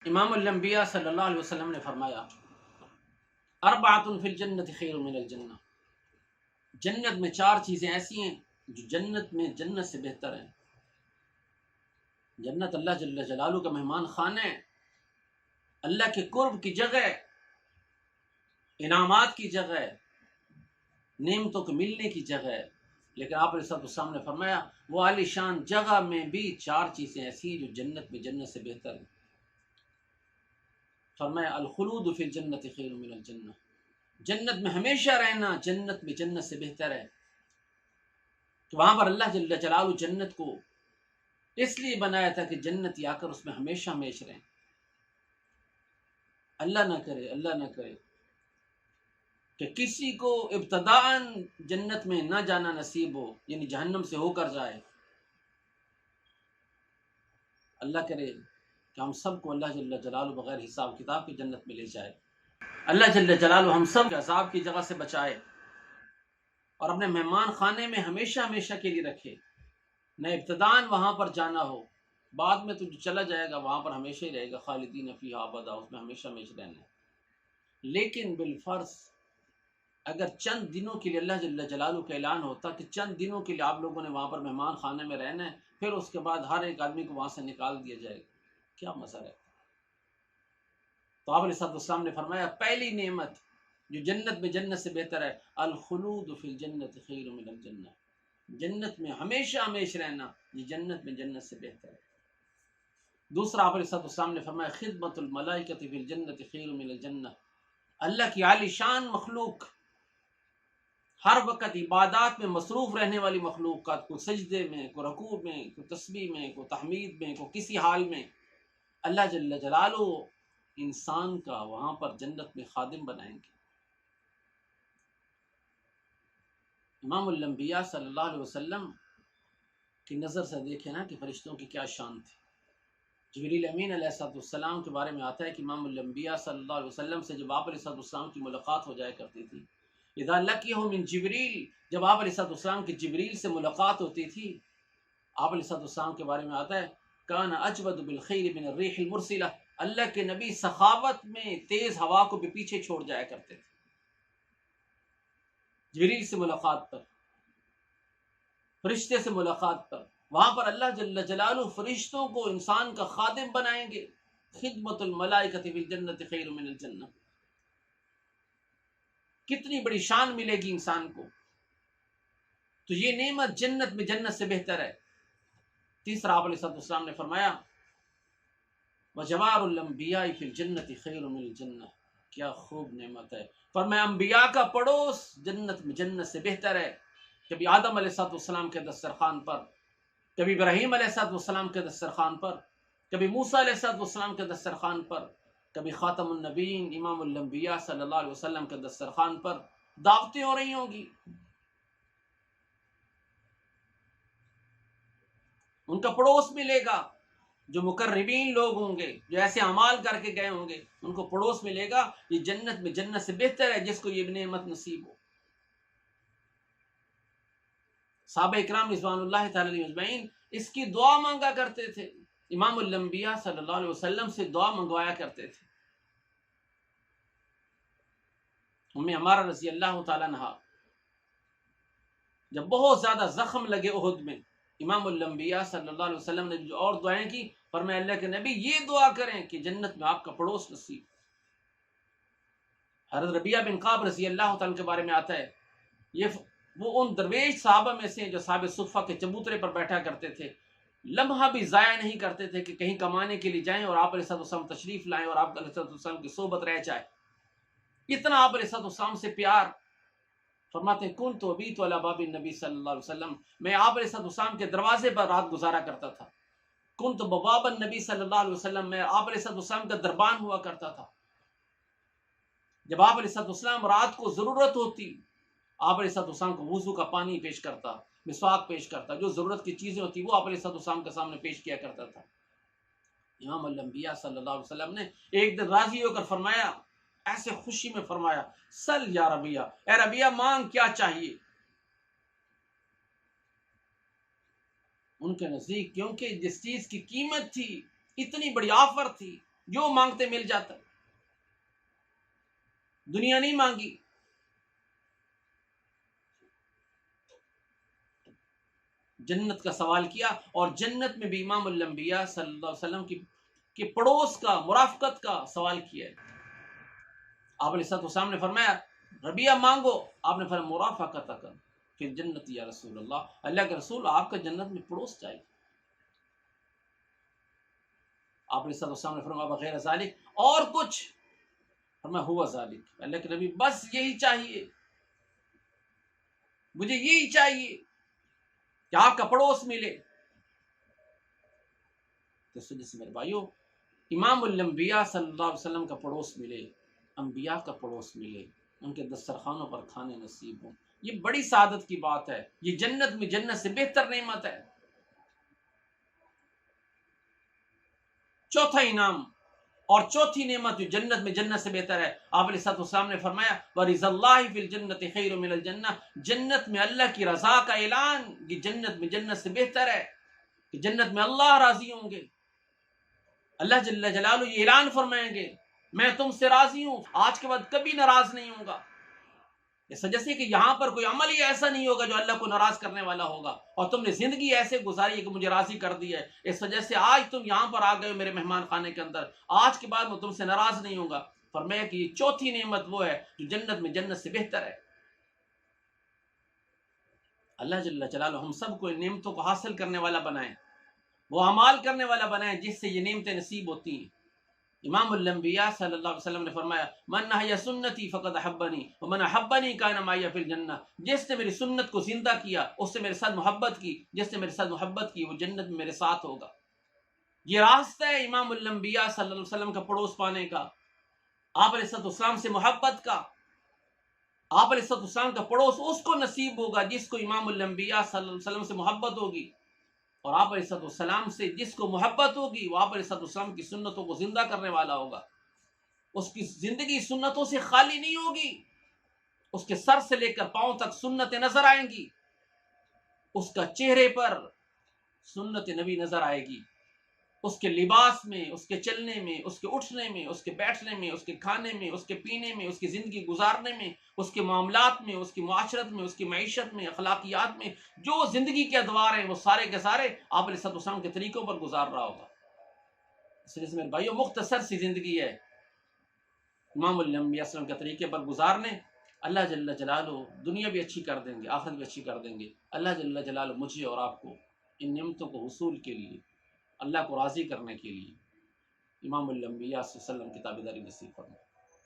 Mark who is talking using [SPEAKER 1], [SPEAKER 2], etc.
[SPEAKER 1] امام الانبیاء صلی اللہ علیہ وسلم نے فرمایا اربعۃ فی الجنت خیر من الجنہ، جنت میں 4 چیزیں ایسی ہیں جو جنت میں جنت سے بہتر ہیں۔ جنت اللہ جل جلالہ کا مہمان خانہ ہے، اللہ کے قرب کی جگہ ہے، انعامات کی جگہ ہے، نعمتوں کو ملنے کی جگہ ہے۔ لیکن آپ علیہ السلام نے فرمایا وہ عالی شان جگہ میں بھی 4 چیزیں ایسی ہیں جو جنت میں جنت سے بہتر ہیں۔ فرمایا الخلود فی الجنت خیر من الجنہ، جنت میں ہمیشہ رہنا جنت میں جنت سے بہتر ہے۔ کہ وہاں پر اللہ جل جلالہ جنت کو اس لیے بنایا تھا کہ جنتی آ کر اس میں ہمیشہ ہمیشہ رہیں۔ اللہ نہ کرے کہ کسی کو ابتداءً جنت میں نہ جانا نصیب ہو، یعنی جہنم سے ہو کر جائے۔ اللہ کرے کہ ہم سب کو اللہ جل جلالہ بغیر حساب کتاب کی جنت میں لے جائے۔ اللہ جل جلالہ ہم سب عذاب کی جگہ سے بچائے اور اپنے مہمان خانے میں ہمیشہ ہمیشہ کے لیے رکھے۔ نہ ابتداءً وہاں پر جانا ہو، بعد میں تو جو چلا جائے گا وہاں پر ہمیشہ ہی رہے گا، خالدین فیہا ابدا، اس میں ہمیشہ ہمیشہ رہنا ہے۔ لیکن بالفرض اگر چند دنوں کے لیے اللہ جل جلالہ کا اعلان ہوتا کہ چند دنوں کے لیے آپ لوگوں نے وہاں پر مہمان خانے میں رہنا ہے، پھر اس کے بعد ہر ایک آدمی کو وہاں سے نکال دیا جائے گا، کیا مزہ رہتا؟ تو آپ علیہ السلام نے فرمایا پہلی نعمت جو جنت میں جنت سے بہتر ہے، الخلود فی الجنت خیر من الجنہ، جنت میں ہمیشہ ہمیشہ رہنا یہ جنت میں جنت سے بہتر ہے۔ دوسرا آپ علیہ السلام نے فرمایا خدمت الملائکۃ فی الجنت خیر من الجنہ، اللہ کی عالی شان مخلوق، ہر وقت عبادات میں مصروف رہنے والی مخلوقات، کو سجدے میں، کو رکوع میں، کو تسبیح میں، کو تحمید میں، کو کسی حال میں، اللہ جل جلالہ انسان کا وہاں پر جنت میں خادم بنائیں گے۔ امام الانبیاء صلی اللہ علیہ وسلم کی نظر سے دیکھیں نا کہ فرشتوں کی کیا شان تھی۔ جبریل امین علیہ السلام کے بارے میں آتا ہے کہ امام الانبیاء صلی اللہ علیہ وسلم سے جب آپ علیہ السلام کی ملاقات ہو جایا کرتی تھی، اذا لقیہ من جبریل، جب آپ علیہ السلام کی جبریل سے ملاقات ہوتی تھی، آپ علیہ السلام کے بارے میں آتا ہے کان اجود بالخیر من الریح المرسلہ، اللہ کے نبی سخاوت میں تیز ہوا کو بھی پیچھے چھوڑ جایا کرتے تھے۔ جبریل سے ملاقات پر، فرشتے سے ملاقات پر، وہاں پر اللہ جل جلالہ فرشتوں کو انسان کا خادم بنائیں گے۔ خدمت الملائکۃ فی الجنت خیر من الجنہ، کتنی بڑی شان ملے گی انسان کو۔ تو یہ نعمت جنت میں جنت سے بہتر ہے۔ تیسرا آپ علیہ السلام نے فرمایا وجوار الانبیاء فی الجنت خیر من الجنہ، کیا خوب نعمت ہے۔ فرمایا انبیاء کا پڑوس جنت میں جنت سے بہتر ہے۔ کبھی آدم علیہ السلام کے دسترخوان پر، کبھی ابراہیم علیہ السلام کے دسترخوان پر، کبھی موسیٰ علیہ السلام کے دسترخوان پر، کبھی خاتم النبیین امام الانبیاء صلی اللہ علیہ وسلم کے دسترخوان پر دعوتیں ہو رہی ہوں گی۔ ان کا پڑوس ملے گا، جو مقربین لوگ ہوں گے، جو ایسے اعمال کر کے گئے ہوں گے، ان کو پڑوس ملے گا۔ یہ جنت میں جنت سے بہتر ہے جس کو یہ نعمت نصیب ہو۔ صحابہ اکرام رضوان اللہ تعالی علیہم اجمعین اس کی دعا مانگا کرتے تھے، امام الانبیاء صلی اللہ علیہ وسلم سے دعا منگوایا کرتے تھے۔ ام عمارہ رضی اللہ تعالیٰ عنہا جب بہت زیادہ زخم لگے احد میں، امام الانبیاء صلی اللہ علیہ وسلم نے جو اور دعائیں کی، فرمایا اللہ کے نبی یہ دعا کریں کہ جنت میں آپ کا پڑوس نصیب۔ حضرت ربیعہ بن کعب رضی اللہ تعالیٰ کے بارے میں آتا ہے وہ ان درویش صحابہ میں سے جو صحابہ صفہ کے چبوترے پر بیٹھا کرتے تھے، لمحہ بھی ضائع نہیں کرتے تھے کہ کہیں کمانے کے لیے جائیں اور آپ علیہ السلام تشریف لائیں اور آپ علیہ السلام کی صحبت رہ جائے۔ اتنا آپ علیہ السلام سے پیار۔ فرماتے ہیں کنت ابیت علی باب النبی صلی اللہ علیہ وسلم، میں آپ علیہ السلام کے دروازے پر رات گزارا کرتا تھا۔ کنت بواب النبی صلی اللہ علیہ وسلم، میں آپ علیہ السلام کا دربان ہوا کرتا تھا۔ جب آپ علیہ السلام رات کو ضرورت ہوتی، آپ علیہ السلام کو وضو کا پانی پیش کرتا، مسواک پیش کرتا، جو ضرورت کی چیزیں ہوتی وہ آپ علیہ السلام کے سامنے پیش کیا کرتا تھا۔ امام الانبیاء صلی اللہ علیہ وسلم نے ایک دن راضی ہو کر فرمایا، ایسے خوشی میں فرمایا سل یا ربیہ، اے ربیہ مانگ کیا چاہیے۔ ان کے نزدیک کیونکہ جس چیز کی قیمت تھی، اتنی بڑی آفر تھی، جو مانگتے مل جاتا ہے. دنیا نہیں مانگی. جنت کا سوال کیا، اور جنت میں بھی امام الانبیاء صلی اللہ علیہ وسلم کی پڑوس کا، مرافقت کا سوال کیا ہے. آپ علیہ السلام نے فرمایا ربیہ مانگو، آپ نے فرمایا مرافقتک فی الجنت یا رسول اللہ، اللہ کے رسول آپ کا جنت میں پڑوس چاہیے. آپ علیہ السلام نے فرمایا بغیر ذالک، اور کچھ؟ فرمایا ہوا ذالک، اللہ کے نبی بس یہی چاہیے، مجھے یہی چاہیے کہ آپ کا پڑوس ملے. تو اس وجہ سے میرے بھائیو، امام الانبیاء صلی اللہ علیہ وسلم کا پڑوس ملے، انبیاء کا پڑوس ملے، ان کے دسترخوانوں پر کھانے نصیب ہوں، یہ بڑی سعادت کی بات ہے. یہ جنت میں جنت سے بہتر نعمت ہے. چوتھا انعام اور چوتھی نعمت جو جنت میں جنت سے بہتر ہے، آپ علیہ السلام نے فرمایا وَرِضَ اللَّهِ فِي الْجَنَّةِ خَيْرٌ مِنَ الْجَنَّةِ، جنت میں اللہ کی رضا کا اعلان، یہ جنت میں جنت سے بہتر ہے کہ جنت میں اللہ راضی ہوں گے. اللہ جل جلالہ یہ اعلان فرمائیں گے میں تم سے راضی ہوں، آج کے بعد کبھی ناراض نہیں ہوں گا. اس وجہ سے کہ یہاں پر کوئی عمل ہی ایسا نہیں ہوگا جو اللہ کو ناراض کرنے والا ہوگا، اور تم نے زندگی ایسے گزاری ہے کہ مجھے راضی کر دی ہے. اس وجہ سے آج تم یہاں پر آ گئے ہو میرے مہمان خانے کے اندر، آج کے بعد میں تم سے ناراض نہیں ہوں گا. فرمایا کہ یہ چوتھی نعمت وہ ہے جو جنت میں جنت سے بہتر ہے. اللہ جل جلالہ ہم سب کو ان نعمتوں کو حاصل کرنے والا بنائے، وہ اعمال کرنے والا بنائے جس سے یہ نعمتیں نصیب ہوتی ہیں. امام الانبیاء صلی اللہ علیہ وسلم نے فرمایا من نحی سنتی فقد احبنی ومن احبنی کان معی فی الجنہ، جس نے میری سنت کو زندہ کیا اس سے میرے ساتھ محبت کی، جس نے میرے ساتھ محبت کی وہ جنت میں میرے ساتھ ہوگا. یہ راستہ ہے امام الانبیاء صلی اللہ علیہ وسلم کا پڑوس پانے کا، آپ علیہ السلام سے محبت کا. آپ علیہ السلام کا پڑوس اس کو نصیب ہوگا جس کو امام الانبیاء صلی اللہ علیہ وسلم سے محبت ہوگی، اور آپ علیہ السلام سے جس کو محبت ہوگی وہ آپ علیہ السلام کی سنتوں کو زندہ کرنے والا ہوگا. اس کی زندگی سنتوں سے خالی نہیں ہوگی، اس کے سر سے لے کر پاؤں تک سنتیں نظر آئیں گی، اس کا چہرے پر سنت نبی نظر آئے گی، اس کے لباس میں، اس کے چلنے میں، اس کے اٹھنے میں، اس کے بیٹھنے میں، اس کے کھانے میں، اس کے پینے میں، اس کی زندگی گزارنے میں، اس کے معاملات میں، اس کی معاشرت میں، اس کی معیشت میں، اخلاقیات میں، جو زندگی کے ادوار ہیں وہ سارے کے سارے آپ علیہ السلام کے طریقوں پر گزار رہا ہوگا. اس لیے میرے بھائیو مختصر سی زندگی ہے، امام الانبیاء صلی اللہ علیہ وسلم کے طریقے پر گزارنے. اللہ جل جلالہ دنیا بھی اچھی کر دیں گے، آخرت بھی اچھی کر دیں گے. اللہ جل جلالہ مجھے اور آپ کو ان نعمتوں کو حصول کے لیے، اللہ کو راضی کرنے کے لیے امام الانبیاء صلی اللہ علیہ وسلم کی تابعداری نصیب فرمائے.